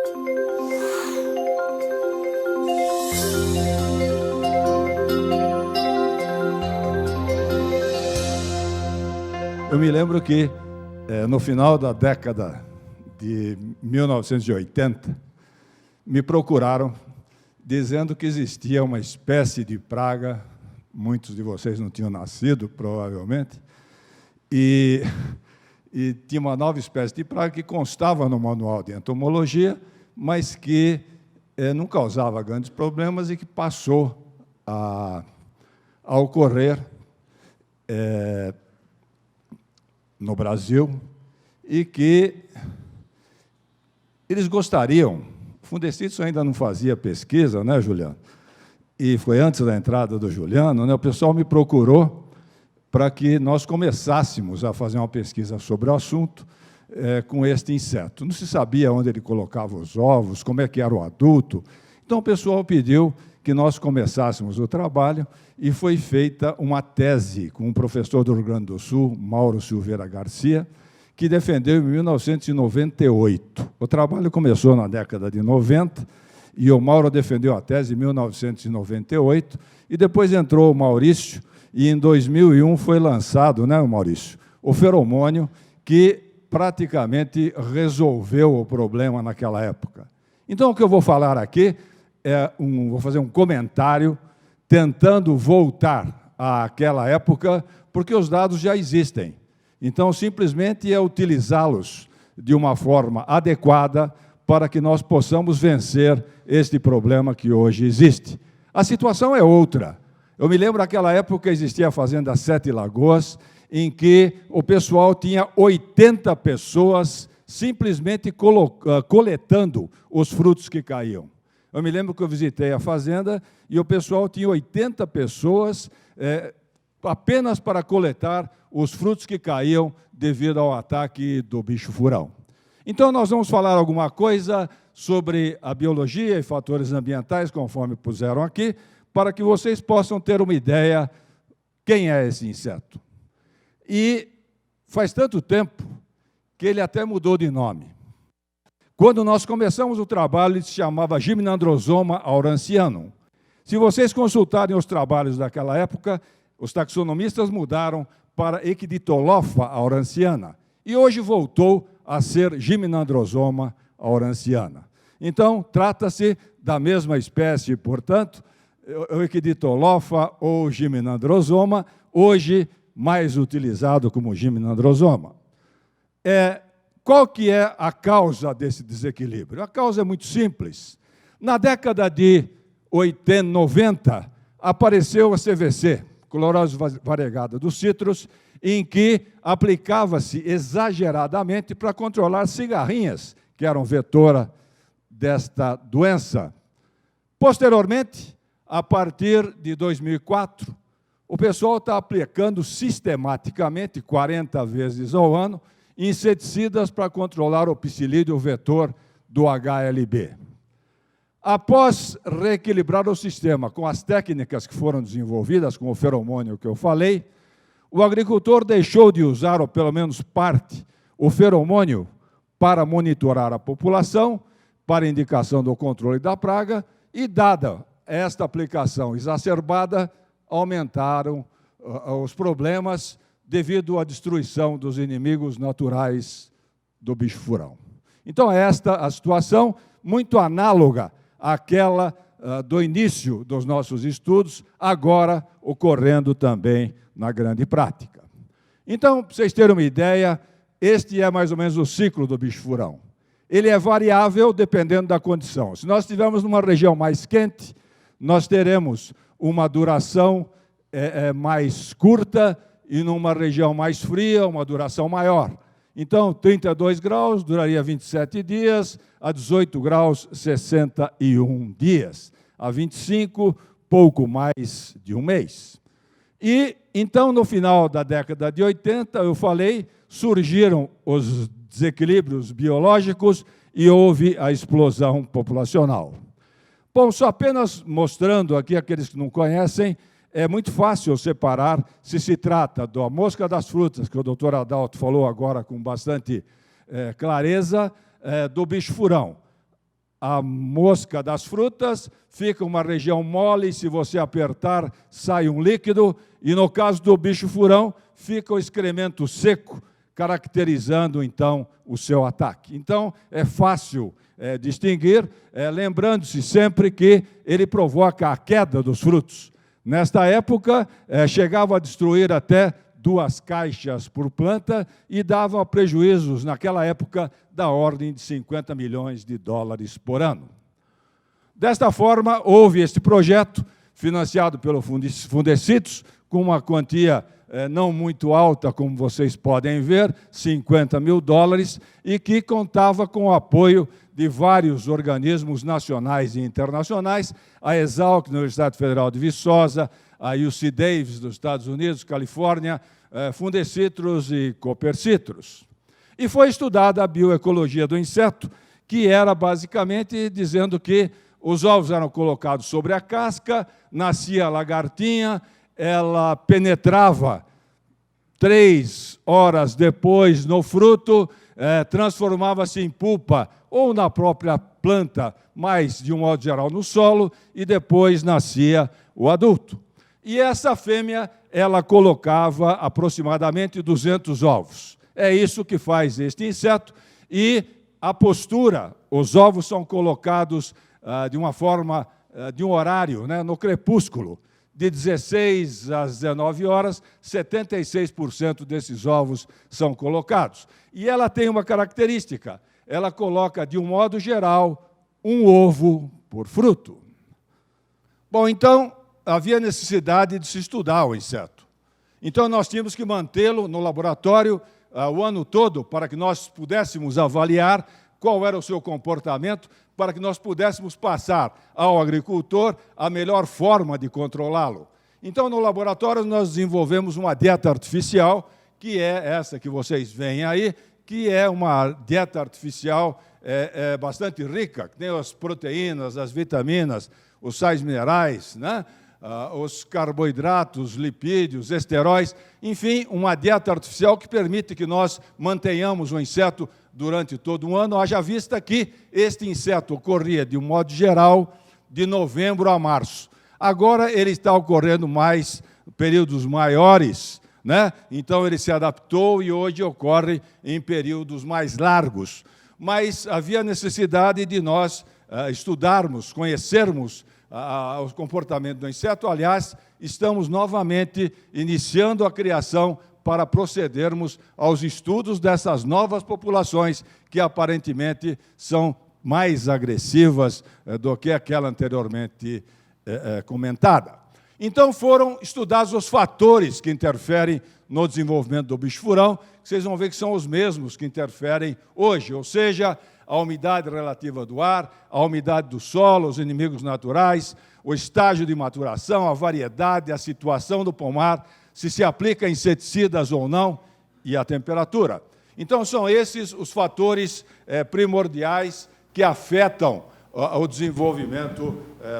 Eu me lembro que, no final da década de 1980, me procuraram dizendo que existia uma espécie de praga, muitos de vocês não tinham nascido, provavelmente, e tinha uma nova espécie de praga que constava no manual de entomologia, mas que não causava grandes problemas e que passou a ocorrer no Brasil, e que eles gostariam. O Fundecitos ainda não fazia pesquisa, né, Juliano? E foi antes da entrada do Juliano, né? O pessoal me procurou para que nós começássemos a fazer uma pesquisa sobre o assunto com este inseto. Não se sabia onde ele colocava os ovos, como é que era o adulto. Então, o pessoal pediu que nós começássemos o trabalho e foi feita uma tese com um professor do Rio Grande do Sul, Mauro Silveira Garcia, que defendeu em 1998. O trabalho começou na década de 90, e o Mauro defendeu a tese em 1998, e depois entrou o Maurício, e em 2001 foi lançado, né, Maurício, o feromônio, que praticamente resolveu o problema naquela época. Então, o que eu vou falar aqui vou fazer um comentário tentando voltar àquela época, porque os dados já existem. Então, simplesmente é utilizá-los de uma forma adequada para que nós possamos vencer este problema que hoje existe. A situação é outra. Eu me lembro naquela época existia a Fazenda Sete Lagoas, em que o pessoal tinha 80 pessoas simplesmente coletando os frutos que caíam. Eu me lembro que eu visitei a fazenda e o pessoal tinha 80 pessoas apenas para coletar os frutos que caíam devido ao ataque do bicho-furão. Então, nós vamos falar alguma coisa sobre a biologia e fatores ambientais, conforme puseram aqui, para que vocês possam ter uma ideia quem é esse inseto. E faz tanto tempo que ele até mudou de nome. Quando nós começamos o trabalho, ele se chamava Gymnandrosoma aurancianum. Se vocês consultarem os trabalhos daquela época, os taxonomistas mudaram para Ecditolofa auranciana, e hoje voltou a ser Gymnandrosoma auranciana. Então, trata-se da mesma espécie, portanto, o Ecditolofa ou Gymnandrosoma, hoje mais utilizado como Gymnandrosoma. Qual que é a causa desse desequilíbrio? A causa é muito simples. Na década de 80, 90, apareceu a CVC, clorose variegada dos citros, em que aplicava-se exageradamente para controlar cigarrinhas, que eram vetora desta doença. Posteriormente, a partir de 2004, o pessoal está aplicando sistematicamente, 40 vezes ao ano, inseticidas para controlar o psilídeo vetor do HLB. Após reequilibrar o sistema com as técnicas que foram desenvolvidas, com o feromônio que eu falei, o agricultor deixou de usar, ou pelo menos parte, o feromônio para monitorar a população, para indicação do controle da praga, e, dada esta aplicação exacerbada, aumentaram os problemas devido à destruição dos inimigos naturais do bicho-furão. Então, esta é a situação, muito análoga àquela do início dos nossos estudos, agora ocorrendo também na grande prática. Então, para vocês terem uma ideia, este é mais ou menos o ciclo do bicho-furão. Ele é variável dependendo da condição. Se nós estivermos numa região mais quente, nós teremos uma duração mais curta, e numa região mais fria, uma duração maior. Então, 32 graus duraria 27 dias, a 18 graus, 61 dias, a 25, pouco mais de um mês. E, então, no final da década de 80, eu falei, surgiram os desequilíbrios biológicos e houve a explosão populacional. Bom, só apenas mostrando aqui, aqueles que não conhecem, é muito fácil separar se se trata da mosca das frutas, que o doutor Adalto falou agora com bastante clareza, do bicho-furão. a mosca das frutas, fica uma região mole, se você apertar, sai um líquido, e no caso do bicho-furão, fica o excremento seco, caracterizando, então, o seu ataque. Então, é fácil distinguir, lembrando-se sempre que ele provoca a queda dos frutos. Nesta época, chegava a destruir até 2 caixas por planta e dava prejuízos, naquela época, da ordem de 50 milhões de dólares por ano. Desta forma, houve este projeto, financiado pelo Fundecitos, com uma quantia não muito alta, como vocês podem ver, 50 mil dólares, e que contava com o apoio de vários organismos nacionais e internacionais, a Exalc, na Universidade Federal de Viçosa, a UC Davis, dos Estados Unidos, Califórnia, Fundecitrus e Copercitrus. E foi estudada a bioecologia do inseto, que era basicamente dizendo que os ovos eram colocados sobre a casca, nascia a lagartinha, ela penetrava 3 horas depois no fruto, transformava-se em pupa, ou na própria planta, mas, de um modo geral, no solo, e depois nascia o adulto. E essa fêmea, ela colocava aproximadamente 200 ovos. É isso que faz este inseto, e a postura, os ovos são colocados de uma forma, de um horário, né, no crepúsculo, de 16 às 19 horas, 76% desses ovos são colocados. E ela tem uma característica, ela coloca, de um modo geral, um ovo por fruto. Bom, então, havia necessidade de se estudar o inseto. Então, nós tínhamos que mantê-lo no laboratório o ano todo, para que nós pudéssemos avaliar qual era o seu comportamento, para que nós pudéssemos passar ao agricultor a melhor forma de controlá-lo. Então, no laboratório, nós desenvolvemos uma dieta artificial, que é essa que vocês veem aí, que é uma dieta artificial bastante rica, que tem as proteínas, as vitaminas, os sais minerais, né? Os carboidratos, lipídios, esteróis, enfim, uma dieta artificial que permite que nós mantenhamos o inseto durante todo um ano, haja vista que este inseto ocorria, de um modo geral, de novembro a março. Agora ele está ocorrendo mais períodos maiores, né? Então ele se adaptou e hoje ocorre em períodos mais largos. Mas havia necessidade de nós estudarmos, conhecermos o comportamento do inseto. Aliás, estamos novamente iniciando a criação para procedermos aos estudos dessas novas populações que aparentemente são mais agressivas do que aquela anteriormente comentada. Então foram estudados os fatores que interferem no desenvolvimento do bicho-furão, que vocês vão ver que são os mesmos que interferem hoje, ou seja, a umidade relativa do ar, a umidade do solo, os inimigos naturais, o estágio de maturação, a variedade, a situação do pomar, se aplica inseticidas ou não, e a temperatura. Então, são esses os fatores primordiais que afetam o desenvolvimento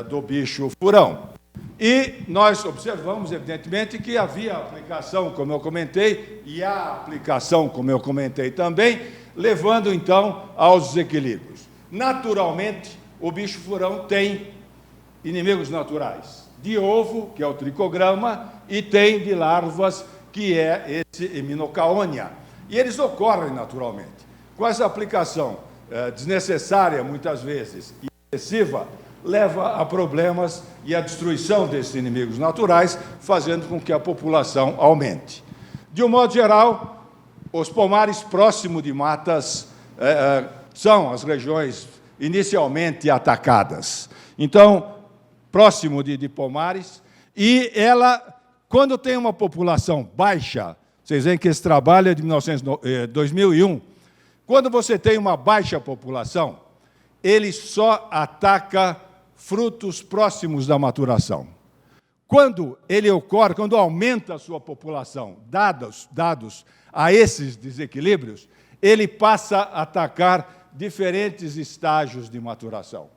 do bicho-furão. E nós observamos, evidentemente, que havia aplicação, como eu comentei, e há aplicação, como eu comentei também, levando, então, aos desequilíbrios. Naturalmente, o bicho-furão tem inimigos naturais, de ovo, que é o tricograma, e tem de larvas, que é esse Echinocaonia. E eles ocorrem naturalmente. Com essa aplicação desnecessária, muitas vezes, e excessiva, leva a problemas e a destruição desses inimigos naturais, fazendo com que a população aumente. De um modo geral, os pomares próximos de matas são as regiões inicialmente atacadas. Então, próximo de pomares, e ela, quando tem uma população baixa, vocês veem que esse trabalho é de 2001, quando você tem uma baixa população, ele só ataca frutos próximos da maturação. Quando ele ocorre, quando aumenta a sua população, dados a esses desequilíbrios, ele passa a atacar diferentes estágios de maturação.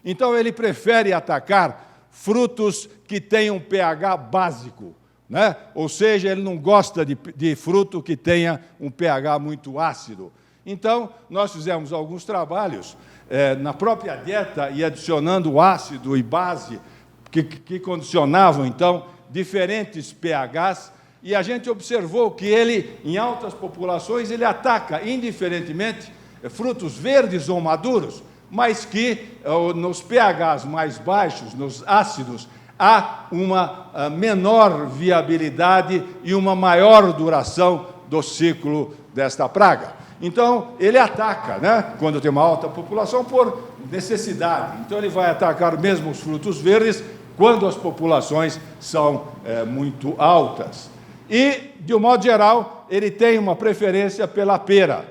Então, ele prefere atacar frutos que tenham pH básico, né? Ou seja, ele não gosta de fruto que tenha um pH muito ácido. Então, nós fizemos alguns trabalhos na própria dieta e adicionando ácido e base que condicionavam, então, diferentes pHs, e a gente observou que ele, em altas populações, ele ataca, indiferentemente, frutos verdes ou maduros, mas que nos pHs mais baixos, nos ácidos, há uma menor viabilidade e uma maior duração do ciclo desta praga. Então, ele ataca, né, quando tem uma alta população, por necessidade. Então, ele vai atacar mesmo os frutos verdes quando as populações são muito altas. E, de um modo geral, ele tem uma preferência pela pera,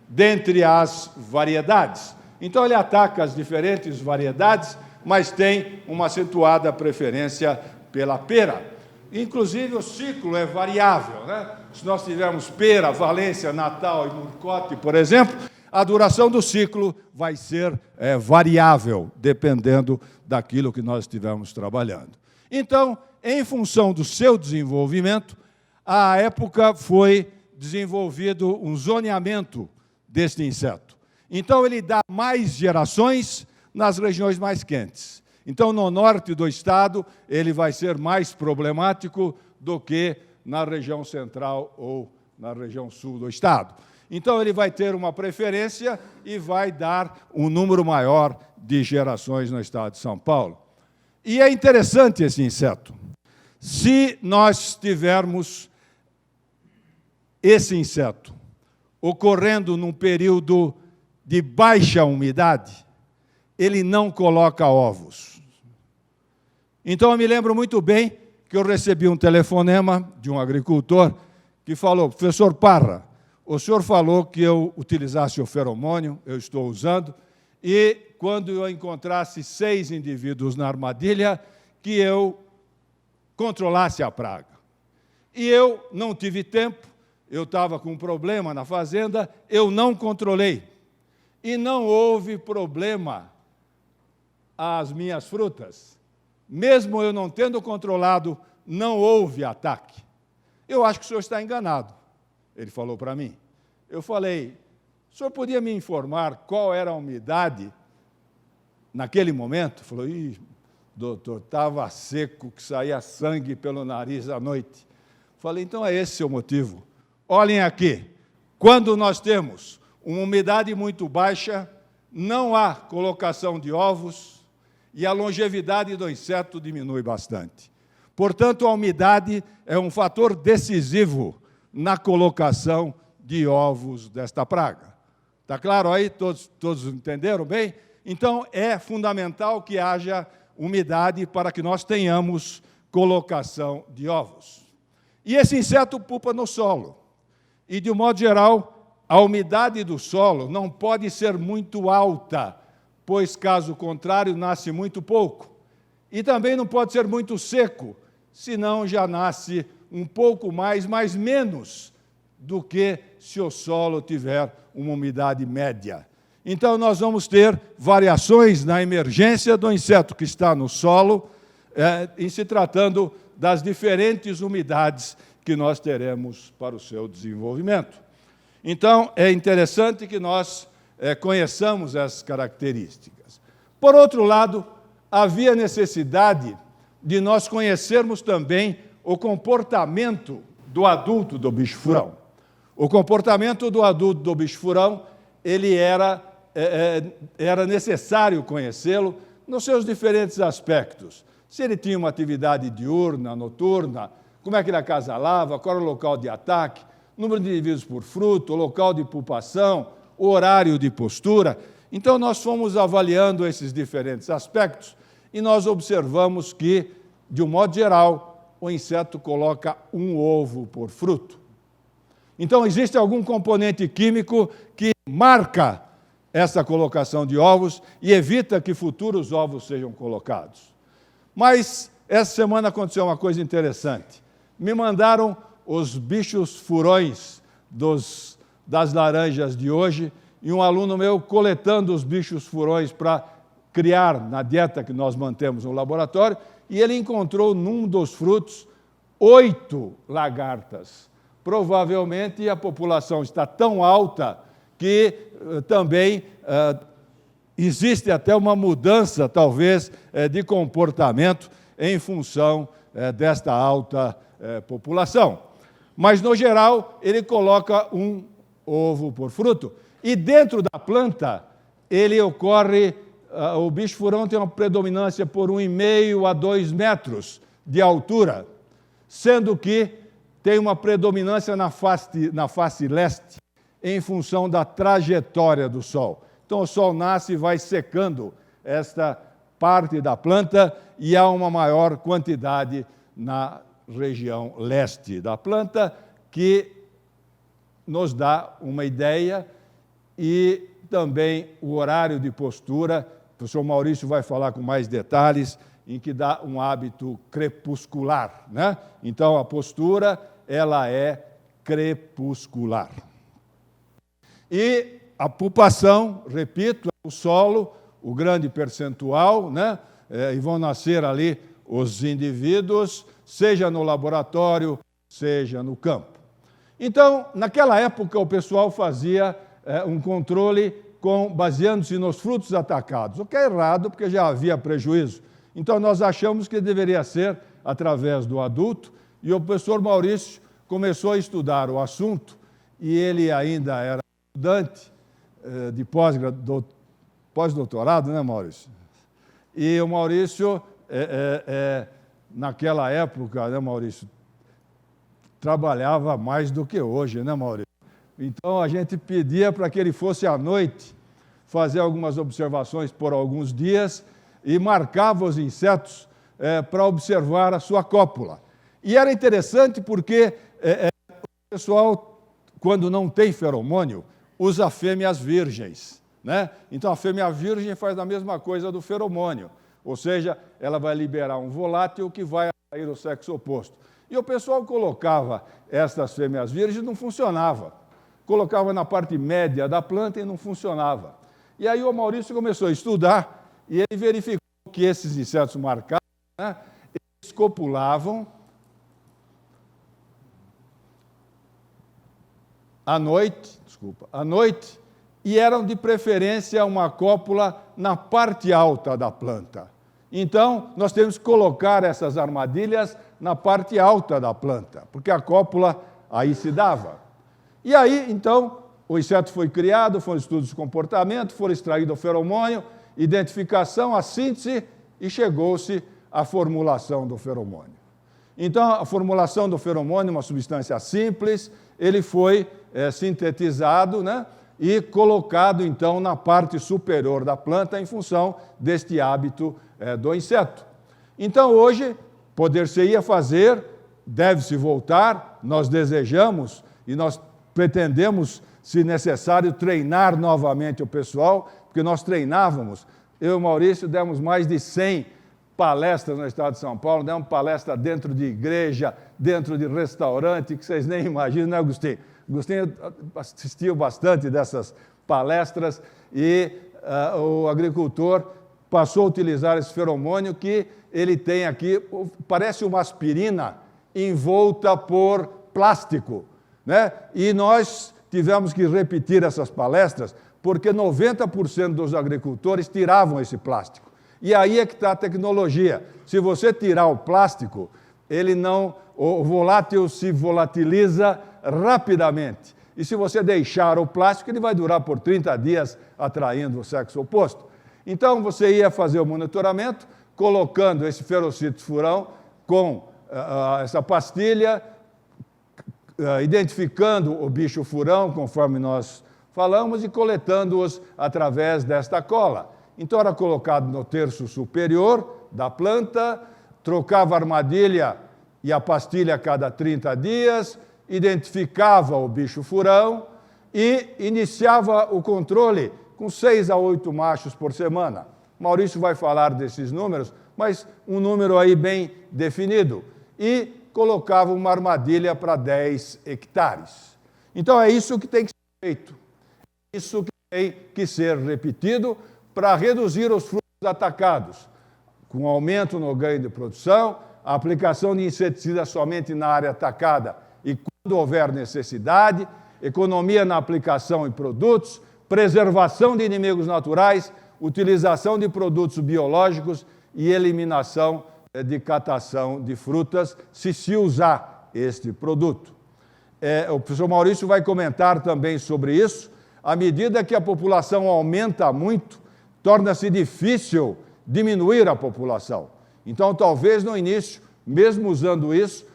dentre as variedades. Então, ele ataca as diferentes variedades, mas tem uma acentuada preferência pela pera. Inclusive, o ciclo é variável, né? Se nós tivermos pera, Valência, Natal e Murcote, por exemplo, a duração do ciclo vai ser variável, dependendo daquilo que nós estivermos trabalhando. Então, em função do seu desenvolvimento, à época foi desenvolvido um zoneamento deste inseto. Então, ele dá mais gerações nas regiões mais quentes. Então, no norte do estado, ele vai ser mais problemático do que na região central ou na região sul do estado. Então, ele vai ter uma preferência e vai dar um número maior de gerações no estado de São Paulo. E é interessante esse inseto. Se nós tivermos esse inseto ocorrendo num período de baixa umidade, ele não coloca ovos. Então, eu me lembro muito bem que eu recebi um telefonema de um agricultor que falou: professor Parra, o senhor falou que eu utilizasse o feromônio, eu estou usando, e quando eu encontrasse 6 indivíduos na armadilha, que eu controlasse a praga. E eu não tive tempo, eu estava com um problema na fazenda, eu não controlei. E não houve problema às minhas frutas. Mesmo eu não tendo controlado, não houve ataque. Eu acho que o senhor está enganado, ele falou para mim. Eu falei: o senhor podia me informar qual era a umidade naquele momento? Ele falou: ih, doutor, estava seco, que saía sangue pelo nariz à noite. Falei: então é esse o motivo. Olhem aqui, quando nós temos uma umidade muito baixa, não há colocação de ovos e a longevidade do inseto diminui bastante. Portanto, a umidade é um fator decisivo na colocação de ovos desta praga. Está claro aí? Todos entenderam bem? Então, é fundamental que haja umidade para que nós tenhamos colocação de ovos. E esse inseto pupa no solo. E, de um modo geral, a umidade do solo não pode ser muito alta, pois, caso contrário, nasce muito pouco. E também não pode ser muito seco, senão já nasce um pouco mais, mas menos do que se o solo tiver uma umidade média. Então, nós vamos ter variações na emergência do inseto que está no solo, em se tratando das diferentes umidades que nós teremos para o seu desenvolvimento. Então, é interessante que nós conheçamos essas características. Por outro lado, havia necessidade de nós conhecermos também o comportamento do adulto do bicho-furão. O comportamento do adulto do bicho-furão, ele era necessário conhecê-lo nos seus diferentes aspectos. Se ele tinha uma atividade diurna, noturna, como é que ele acasalava, qual era o local de ataque, número de indivíduos por fruto, o local de pupação, o horário de postura. Então, nós fomos avaliando esses diferentes aspectos e nós observamos que, de um modo geral, o inseto coloca um ovo por fruto. Então, existe algum componente químico que marca essa colocação de ovos e evita que futuros ovos sejam colocados. Mas, essa semana aconteceu uma coisa interessante. Me mandaram os bichos furões das laranjas de hoje, e um aluno meu coletando os bichos furões para criar na dieta que nós mantemos no laboratório, e ele encontrou num dos frutos 8 lagartas. Provavelmente a população está tão alta que também existe até uma mudança, talvez, de comportamento em função desta alta população. Mas, no geral, ele coloca um ovo por fruto. E dentro da planta, ele ocorre, o bicho-furão tem uma predominância por 1,5 a 2 metros de altura, sendo que tem uma predominância na face leste, em função da trajetória do Sol. Então, o Sol nasce e vai secando esta parte da planta e há uma maior quantidade na região leste da planta, que nos dá uma ideia, e também o horário de postura. O professor Maurício vai falar com mais detalhes, em que dá um hábito crepuscular, né? Então, a postura, ela é crepuscular. E a pupação, repito, é o solo, o grande percentual, né? E vão nascer ali os indivíduos, seja no laboratório, seja no campo. Então, naquela época, o pessoal fazia um controle baseando-se nos frutos atacados, o que é errado, porque já havia prejuízo. Então, nós achamos que deveria ser através do adulto, e o professor Maurício começou a estudar o assunto, e ele ainda era estudante de pós-doutorado, né, Maurício? E o Maurício, naquela época, né, Maurício, trabalhava mais do que hoje, né, Maurício? Então, a gente pedia para que ele fosse à noite fazer algumas observações por alguns dias e marcava os insetos para observar a sua cópula. E era interessante porque o pessoal, quando não tem feromônio, usa fêmeas virgens, né? Então, a fêmea virgem faz a mesma coisa do feromônio, ou seja, ela vai liberar um volátil que vai atrair o sexo oposto. E o pessoal colocava estas fêmeas virgens e não funcionava. Colocava na parte média da planta e não funcionava. E aí o Maurício começou a estudar e ele verificou que esses insetos marcados, né, eles copulavam à noite, e eram de preferência uma cópula na parte alta da planta. Então, nós temos que colocar essas armadilhas na parte alta da planta, porque a cópula aí se dava. E aí, então, o inseto foi criado, foram estudos de comportamento, foram extraído o feromônio, identificação, a síntese, e chegou-se à formulação do feromônio. Então, a formulação do feromônio, uma substância simples, ele foi sintetizado, né, e colocado, então, na parte superior da planta, em função deste hábito do inseto. Então, hoje, poder-se-ia fazer, deve-se voltar, nós desejamos e nós pretendemos, se necessário, treinar novamente o pessoal, porque nós treinávamos. Eu e o Maurício demos mais de 100 palestras no estado de São Paulo, demos palestra dentro de igreja, dentro de restaurante, que vocês nem imaginam, né, Agostinho? Agostinho assistiu bastante dessas palestras e o agricultor passou a utilizar esse feromônio que ele tem aqui, parece uma aspirina envolta por plástico, né? E nós tivemos que repetir essas palestras porque 90% dos agricultores tiravam esse plástico. E aí é que está a tecnologia. Se você tirar o plástico, o volátil se volatiliza rapidamente. E se você deixar o plástico, ele vai durar por 30 dias atraindo o sexo oposto. Então, você ia fazer o monitoramento colocando esse ferocito furão com essa pastilha, identificando o bicho furão, conforme nós falamos, e coletando-os através desta cola. Então, era colocado no terço superior da planta, trocava a armadilha e a pastilha a cada 30 dias, identificava o bicho furão e iniciava o controle com 6 a 8 machos por semana. Maurício vai falar desses números, mas um número aí bem definido. E colocava uma armadilha para 10 hectares. Então, é isso que tem que ser feito. É isso que tem que ser repetido para reduzir os frutos atacados, com aumento no ganho de produção, a aplicação de inseticidas somente na área atacada e quando houver necessidade, economia na aplicação em produtos, preservação de inimigos naturais, utilização de produtos biológicos e eliminação de catação de frutas, se usar este produto. O professor Maurício vai comentar também sobre isso. À medida que a população aumenta muito, torna-se difícil diminuir a população. Então, talvez no início, mesmo usando isso,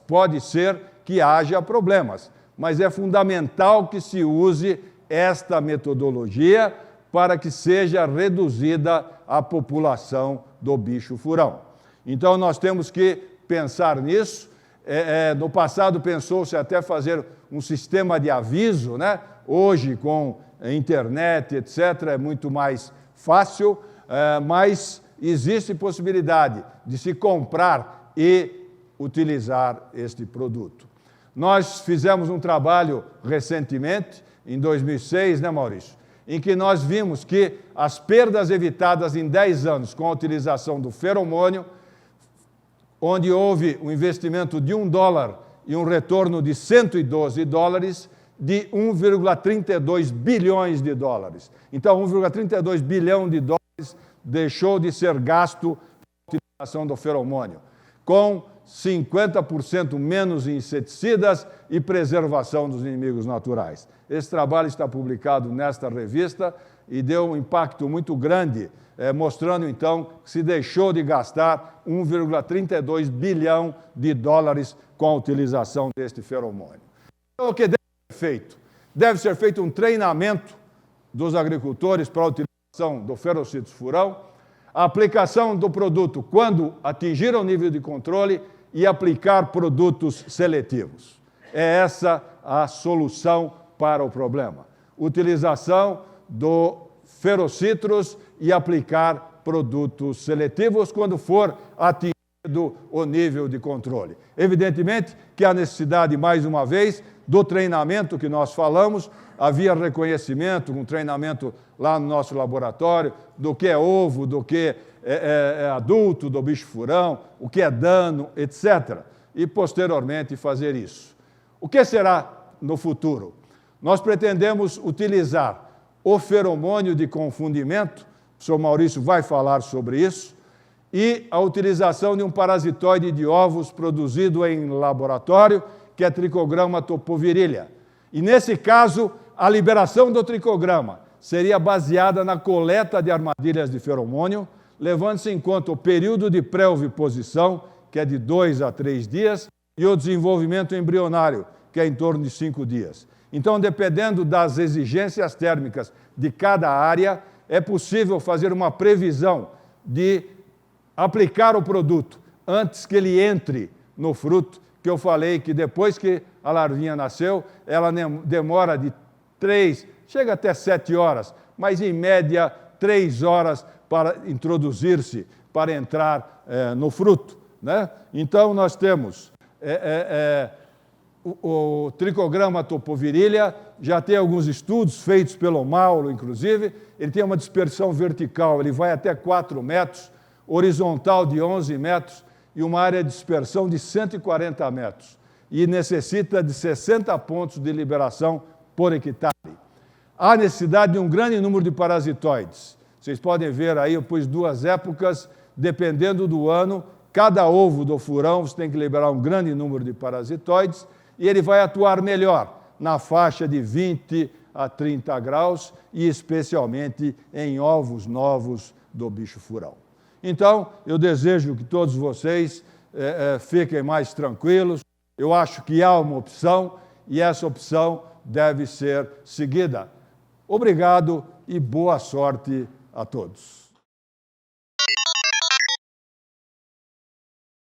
pode ser que haja problemas, mas é fundamental que se use esta metodologia para que seja reduzida a população do bicho-furão. Então, nós temos que pensar nisso. No passado, pensou-se até fazer um sistema de aviso, né? Hoje, com a internet, etc., é muito mais fácil, mas existe possibilidade de se comprar e utilizar este produto. Nós fizemos um trabalho recentemente, em 2006, né, Maurício? Em que nós vimos que as perdas evitadas em 10 anos com a utilização do feromônio, onde houve um investimento de $1 e um retorno de $112, de 1,32 bilhões de dólares. Então, 1,32 bilhão de dólares deixou de ser gasto com a utilização do feromônio, com 50% menos inseticidas e preservação dos inimigos naturais. Esse trabalho está publicado nesta revista e deu um impacto muito grande, mostrando, então, que se deixou de gastar 1,32 bilhão de dólares com a utilização deste feromônio. Então, o que deve ser feito? Deve ser feito um treinamento dos agricultores para a utilização do ferrocitos-furão, a aplicação do produto quando atingir o nível de controle e aplicar produtos seletivos. É essa a solução para o problema. Utilização do ferrocitros e aplicar produtos seletivos quando for atingido o nível de controle. Evidentemente que há necessidade, mais uma vez, do treinamento que nós falamos. Havia reconhecimento, um treinamento lá no nosso laboratório, do que é ovo, do que é adulto do bicho-furão, o que é dano, etc. E, posteriormente, fazer isso. O que será no futuro? Nós pretendemos utilizar o feromônio de confundimento, o professor Maurício vai falar sobre isso, e a utilização de um parasitoide de ovos produzido em laboratório, que é Trichogramma topovirilha. E, nesse caso, a liberação do tricograma seria baseada na coleta de armadilhas de feromônio, levando-se em conta o período de pré-oviposição, que é de 2 a 3 dias, e o desenvolvimento embrionário, que é em torno de 5 dias. Então, dependendo das exigências térmicas de cada área, é possível fazer uma previsão de aplicar o produto antes que ele entre no fruto, que eu falei que depois que a larvinha nasceu, ela demora de 3, chega até 7 horas, mas em média 3 horas para introduzir-se, para entrar no fruto, né? Então, nós temos o Trichogramma topovirilha, já tem alguns estudos feitos pelo Mauro, inclusive. Ele tem uma dispersão vertical, ele vai até 4 metros, horizontal de 11 metros e uma área de dispersão de 140 metros. E necessita de 60 pontos de liberação por hectare. Há necessidade de um grande número de parasitoides. Vocês podem ver aí, eu pus 2 épocas, dependendo do ano, cada ovo do furão você tem que liberar um grande número de parasitoides e ele vai atuar melhor na faixa de 20 a 30 graus e especialmente em ovos novos do bicho-furão. Então, eu desejo que todos vocês fiquem mais tranquilos. Eu acho que há uma opção e essa opção deve ser seguida. Obrigado e boa sorte a todos.